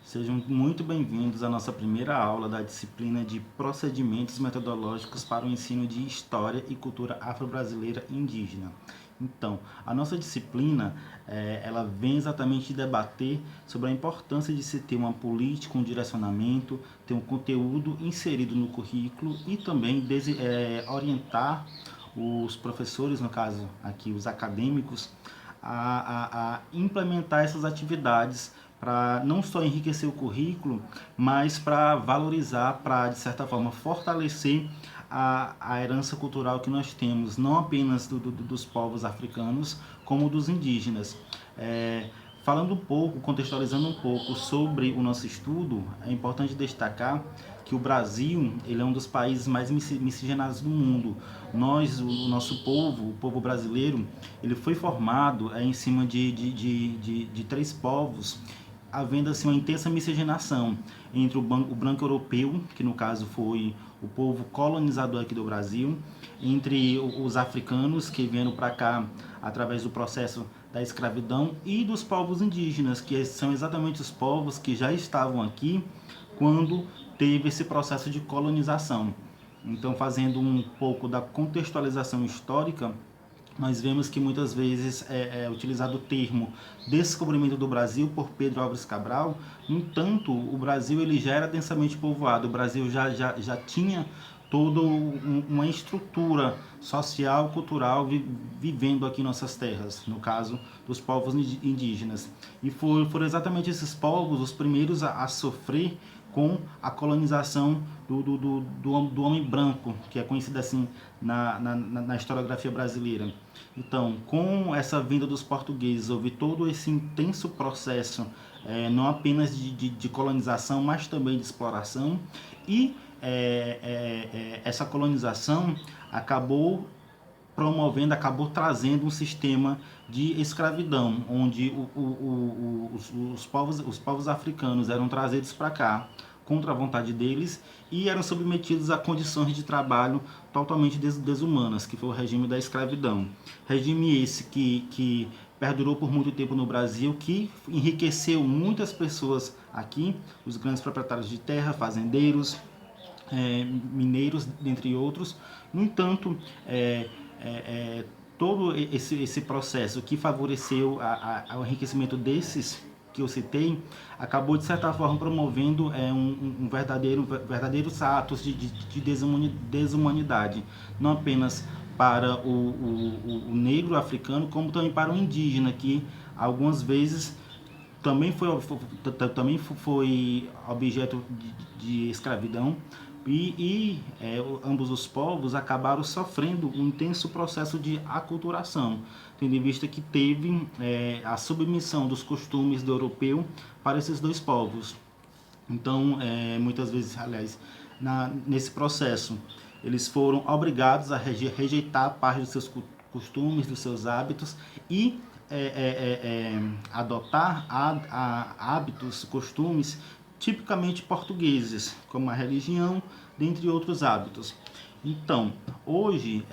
Sejam muito bem-vindos à nossa primeira aula da disciplina de Procedimentos Metodológicos para o Ensino de História e Cultura Afro-Brasileira e Indígena. Então, a nossa disciplina, ela vem exatamente debater sobre a importância de se ter uma política, um direcionamento, ter um conteúdo inserido no currículo e também orientar os professores, no caso aqui os acadêmicos, a implementar essas atividades para não só enriquecer o currículo, mas para valorizar, para de certa forma fortalecer a herança cultural que nós temos, não apenas dos povos africanos, como dos indígenas. Falando um pouco, contextualizando um pouco sobre o nosso estudo, é importante destacar que o Brasil ele é um dos países mais miscigenados do mundo. O nosso povo, o povo brasileiro, ele foi formado em cima de três povos, havendo assim uma intensa miscigenação entre o branco europeu, que no caso foi o povo colonizador aqui do Brasil, entre os africanos que vieram para cá através do processo da escravidão e dos povos indígenas, que são exatamente os povos que já estavam aqui quando teve esse processo de colonização. Então, fazendo um pouco da contextualização histórica, nós vemos que muitas vezes é utilizado o termo descobrimento do Brasil por Pedro Álvares Cabral. No entanto, o Brasil ele já era densamente povoado, o Brasil já tinha toda uma estrutura social, cultural vivendo aqui em nossas terras, no caso dos povos indígenas. E foram exatamente esses povos os primeiros a sofrer com a colonização do homem branco, que é conhecido assim na historiografia brasileira. Então, com essa vinda dos portugueses, houve todo esse intenso processo, não apenas de colonização, mas também de exploração, e essa colonização acabou trazendo um sistema de escravidão, onde os povos africanos eram trazidos para cá contra a vontade deles e eram submetidos a condições de trabalho totalmente desumanas, que foi o regime da escravidão. Regime esse que perdurou por muito tempo no Brasil, que enriqueceu muitas pessoas aqui, os grandes proprietários de terra, fazendeiros, mineiros, dentre outros. No entanto, todo esse processo que favoreceu o enriquecimento desses que eu citei, acabou de certa forma promovendo verdadeiros atos de desumanidade, não apenas para o negro africano, como também para o indígena, que algumas vezes também foi objeto de escravidão, ambos os povos acabaram sofrendo um intenso processo de aculturação, tendo em vista que teve a submissão dos costumes do europeu para esses dois povos. Então, muitas vezes, aliás, nesse processo, eles foram obrigados a rejeitar parte dos seus costumes, dos seus hábitos e adotar hábitos, costumes tipicamente portugueses, como a religião, dentre outros hábitos. Então, hoje,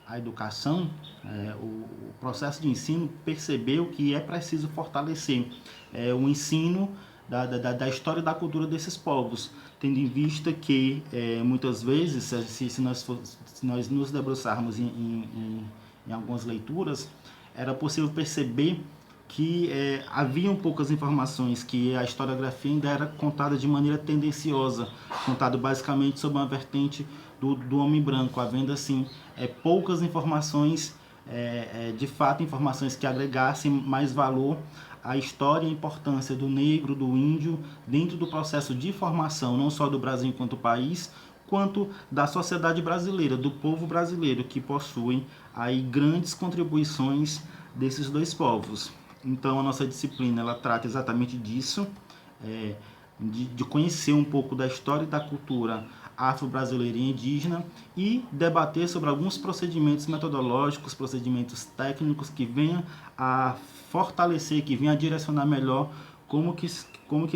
a educação, o processo de ensino percebeu que é preciso fortalecer o ensino da história e da cultura desses povos, tendo em vista que, muitas vezes, se nós nos debruçarmos em algumas leituras, era possível perceber que haviam poucas informações, que a historiografia ainda era contada de maneira tendenciosa, contada basicamente sob uma vertente do homem branco, havendo assim poucas informações, de fato informações que agregassem mais valor à história e à importância do negro, do índio, dentro do processo de formação, não só do Brasil enquanto país, quanto da sociedade brasileira, do povo brasileiro, que possuem aí grandes contribuições desses dois povos. Então, a nossa disciplina ela trata exatamente disso, de conhecer um pouco da história e da cultura afro-brasileira e indígena e debater sobre alguns procedimentos metodológicos, procedimentos técnicos que venham a fortalecer, que venham a direcionar melhor como que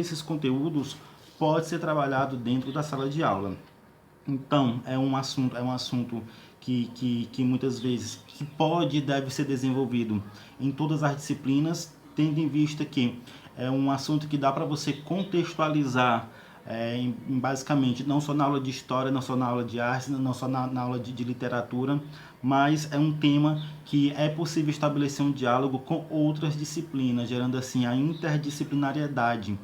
esses conteúdos podem ser trabalhados dentro da sala de aula. Então, é um assunto que muitas vezes que pode e deve ser desenvolvido em todas as disciplinas, tendo em vista que é um assunto que dá para você contextualizar basicamente, não só na aula de história, não só na aula de arte, não só na aula de literatura, mas é um tema que é possível estabelecer um diálogo com outras disciplinas, gerando assim a interdisciplinariedade,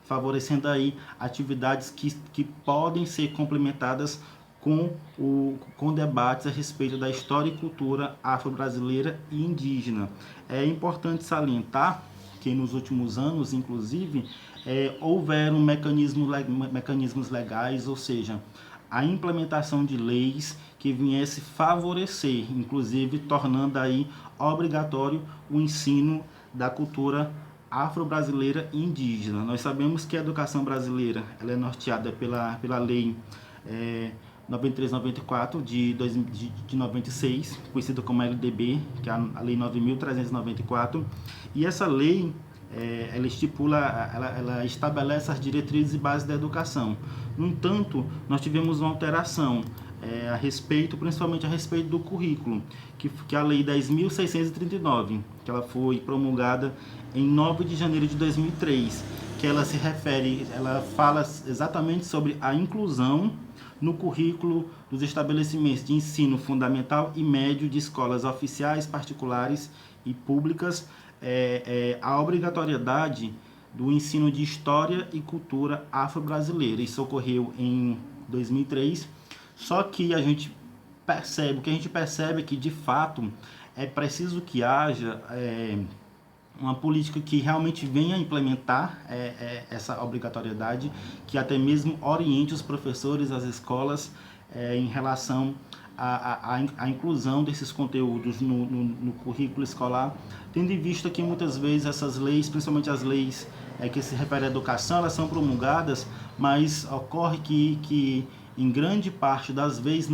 favorecendo aí atividades que podem ser complementadas com debates a respeito da história e cultura afro-brasileira e indígena. É importante salientar que nos últimos anos, inclusive, houveram mecanismos legais, ou seja, a implementação de leis que viesse favorecer, inclusive tornando aí obrigatório o ensino da cultura afro-brasileira e indígena. Nós sabemos que a educação brasileira ela é norteada pela lei 93/94 de 96, conhecida como LDB, que é a Lei 9.394, e essa lei ela estipula, ela estabelece as diretrizes e bases da educação. No entanto, nós tivemos uma alteração a respeito, principalmente a respeito do currículo, que é a Lei 10.639, que ela foi promulgada em 9 de janeiro de 2003, que ela se refere, ela fala exatamente sobre a inclusão no currículo dos estabelecimentos de ensino fundamental e médio de escolas oficiais, particulares e públicas, a obrigatoriedade do ensino de história e cultura afro-brasileira. Isso ocorreu em 2003, só que a gente percebe é que, de fato, é preciso que haja uma política que realmente venha implementar essa obrigatoriedade, que até mesmo oriente os professores, as escolas, em relação à inclusão desses conteúdos no currículo escolar, tendo em vista que muitas vezes essas leis, principalmente as leis que se referem à educação, elas são promulgadas, mas ocorre que em grande parte das vezes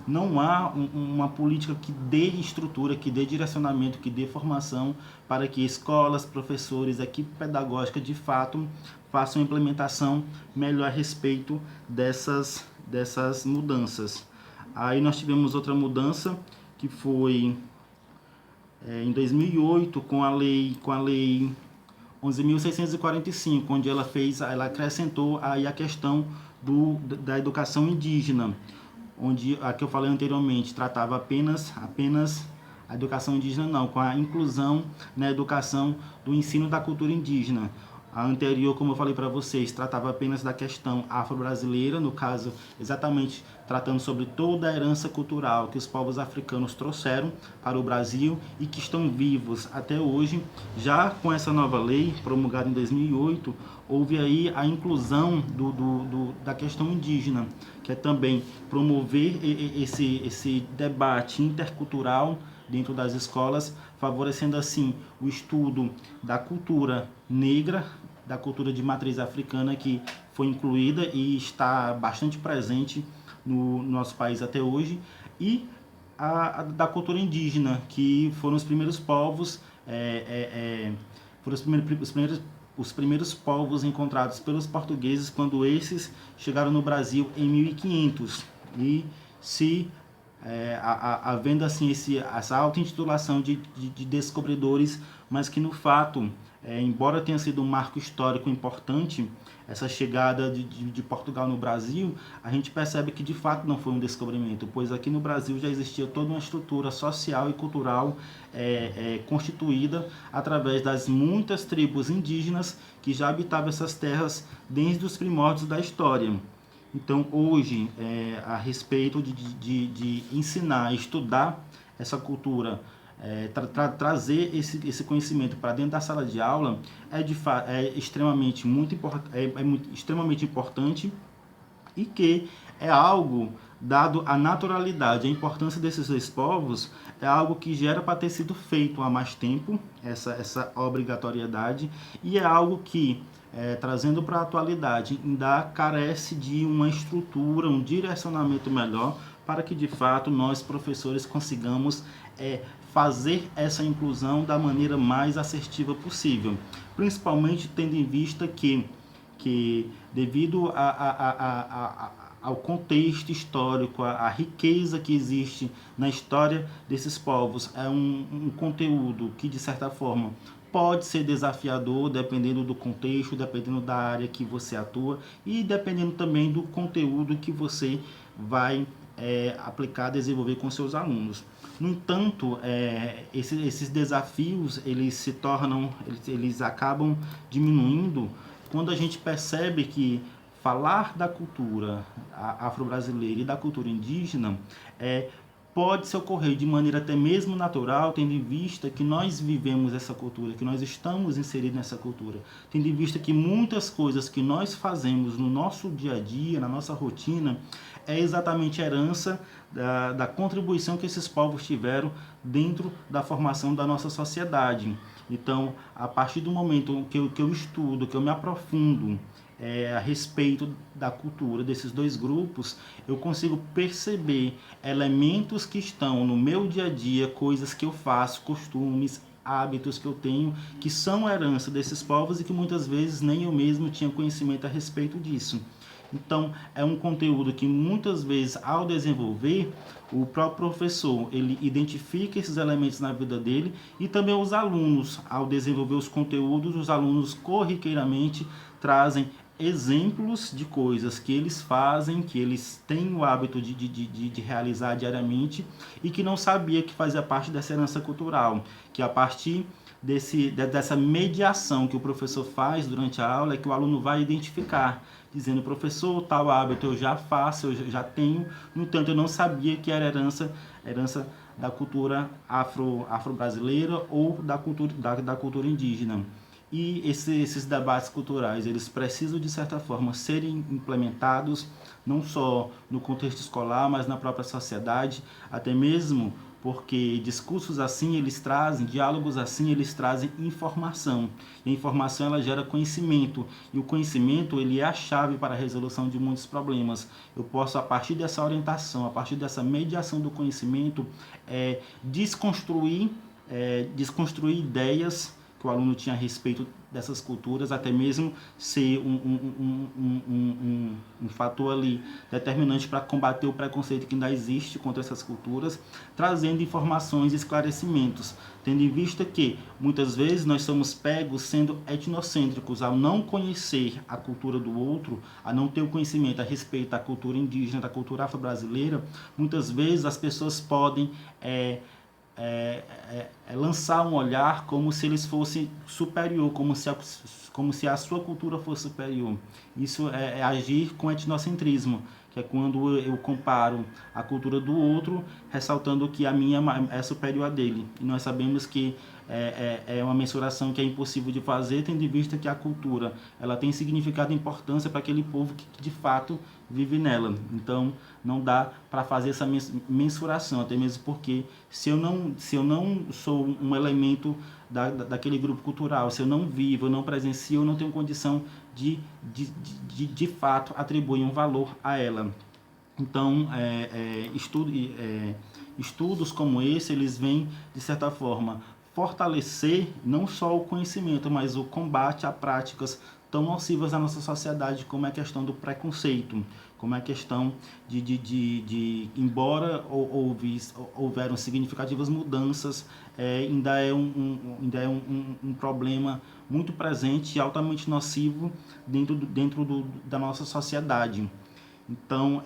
não há uma política que dê estrutura, que dê direcionamento, que dê formação para que escolas, professores, equipe pedagógica de fato façam a implementação melhor a respeito dessas mudanças. Aí nós tivemos outra mudança que foi em 2008 com a lei 11.645, onde ela acrescentou aí a questão da educação indígena, onde a que eu falei anteriormente tratava apenas a educação indígena, não, com a inclusão na educação do ensino da cultura indígena. A anterior, como eu falei para vocês, tratava apenas da questão afro-brasileira, no caso, exatamente tratando sobre toda a herança cultural que os povos africanos trouxeram para o Brasil e que estão vivos até hoje. Já com essa nova lei, promulgada em 2008, houve aí a inclusão da questão indígena, que é também promover esse debate intercultural dentro das escolas, favorecendo assim o estudo da cultura negra, da cultura de matriz africana, que foi incluída e está bastante presente no nosso país até hoje, e da cultura indígena, que foram os primeiros povos, foram os primeiros povos encontrados pelos portugueses quando esses chegaram no Brasil em 1500, e se havendo assim essa auto-intitulação de descobridores, mas que no fato, embora tenha sido um marco histórico importante, essa chegada de Portugal no Brasil, a gente percebe que de fato não foi um descobrimento, pois aqui no Brasil já existia toda uma estrutura social e cultural constituída através das muitas tribos indígenas que já habitavam essas terras desde os primórdios da história. Então, hoje, a respeito de ensinar, estudar essa cultura, trazer esse conhecimento para dentro da sala de aula é extremamente extremamente importante, e que é algo dado a naturalidade, a importância desses dois povos é algo que gera para ter sido feito há mais tempo, essa obrigatoriedade, e é algo que, trazendo para a atualidade, ainda carece de uma estrutura, um direcionamento melhor, para que de fato nós, professores, consigamos fazer essa inclusão da maneira mais assertiva possível, principalmente tendo em vista que devido ao contexto histórico, a riqueza que existe na história desses povos, é um conteúdo que, de certa forma, pode ser desafiador dependendo do contexto, dependendo da área que você atua e dependendo também do conteúdo que você vai aplicar, desenvolver com seus alunos. No entanto, esses desafios eles acabam diminuindo quando a gente percebe que falar da cultura afro-brasileira e da cultura indígena pode se ocorrer de maneira até mesmo natural, tendo em vista que nós vivemos essa cultura, que nós estamos inseridos nessa cultura, tendo em vista que muitas coisas que nós fazemos no nosso dia a dia, na nossa rotina, é exatamente herança da contribuição que esses povos tiveram dentro da formação da nossa sociedade. Então, a partir do momento que eu estudo, que eu me aprofundo a respeito da cultura desses dois grupos, eu consigo perceber elementos que estão no meu dia a dia, coisas que eu faço, costumes, hábitos que eu tenho, que são herança desses povos e que muitas vezes nem eu mesmo tinha conhecimento a respeito disso. Então, é um conteúdo que muitas vezes, ao desenvolver, o próprio professor, ele identifica esses elementos na vida dele e também os alunos, ao desenvolver os conteúdos, os alunos corriqueiramente trazem exemplos de coisas que eles fazem, que eles têm o hábito de realizar diariamente e que não sabia que fazia parte dessa herança cultural, que a partir dessa mediação que o professor faz durante a aula é que o aluno vai identificar, dizendo, professor, tal hábito eu já faço, eu já tenho, no entanto eu não sabia que era herança da cultura afro-brasileira ou da cultura indígena. E esses debates culturais, eles precisam, de certa forma, serem implementados, não só no contexto escolar, mas na própria sociedade, até mesmo porque discursos assim, eles trazem, diálogos assim, eles trazem informação. E a informação, ela gera conhecimento. E o conhecimento, ele é a chave para a resolução de muitos problemas. Eu posso, a partir dessa orientação, a partir dessa mediação do conhecimento, desconstruir ideias que o aluno tinha a respeito dessas culturas, até mesmo ser um fator ali determinante para combater o preconceito que ainda existe contra essas culturas, trazendo informações e esclarecimentos, tendo em vista que muitas vezes nós somos pegos sendo etnocêntricos, ao não conhecer a cultura do outro, a não ter o conhecimento a respeito da cultura indígena, da cultura afro-brasileira. Muitas vezes as pessoas podem lançar um olhar como se eles fossem superior, como se a sua cultura fosse superior. Isso é agir com etnocentrismo, que é quando eu comparo a cultura do outro, ressaltando que a minha é superior à dele. E nós sabemos que é uma mensuração que é impossível de fazer, tendo em vista que a cultura ela tem significado e importância para aquele povo que de fato vive nela. Então, não dá para fazer essa mensuração, até mesmo porque se eu não sou um elemento daquele grupo cultural, se eu não vivo, eu não presencio, eu não tenho condição de fato atribuir um valor a ela. Então, estudos como esse, eles vêm, de certa forma, fortalecer não só o conhecimento, mas o combate a práticas tão nocivas à nossa sociedade, como é a questão do preconceito, como é a questão embora houveram significativas mudanças, ainda é um problema muito presente e altamente nocivo dentro da nossa sociedade. Então,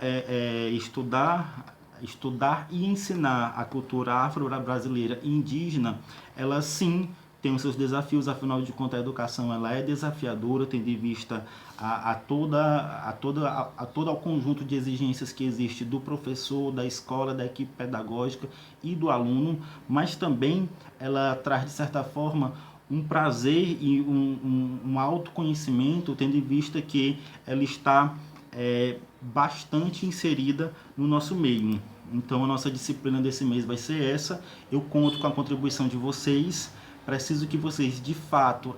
estudar e ensinar a cultura afro-brasileira e indígena, ela sim tem os seus desafios, afinal de contas a educação ela é desafiadora, tendo em vista a todo o conjunto de exigências que existe do professor, da escola, da equipe pedagógica e do aluno, mas também ela traz, de certa forma, um prazer e um autoconhecimento, tendo em vista que ela está bastante inserida no nosso meio. Então a nossa disciplina desse mês vai ser essa. Eu conto com a contribuição de vocês. Preciso que vocês de fato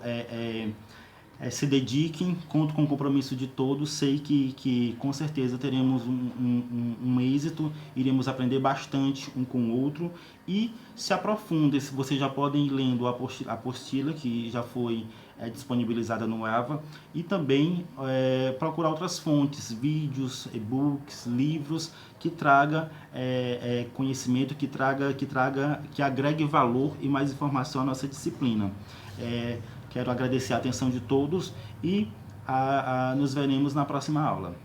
se dediquem, conto com o compromisso de todos. Sei que com certeza teremos um êxito, iremos aprender bastante um com o outro e se aprofundem. Vocês já podem ir lendo a apostila que já foi disponibilizada no EVA e também procurar outras fontes, vídeos, e-books, livros que traga conhecimento, que agregue valor e mais informação à nossa disciplina. Quero agradecer a atenção de todos e nos veremos na próxima aula.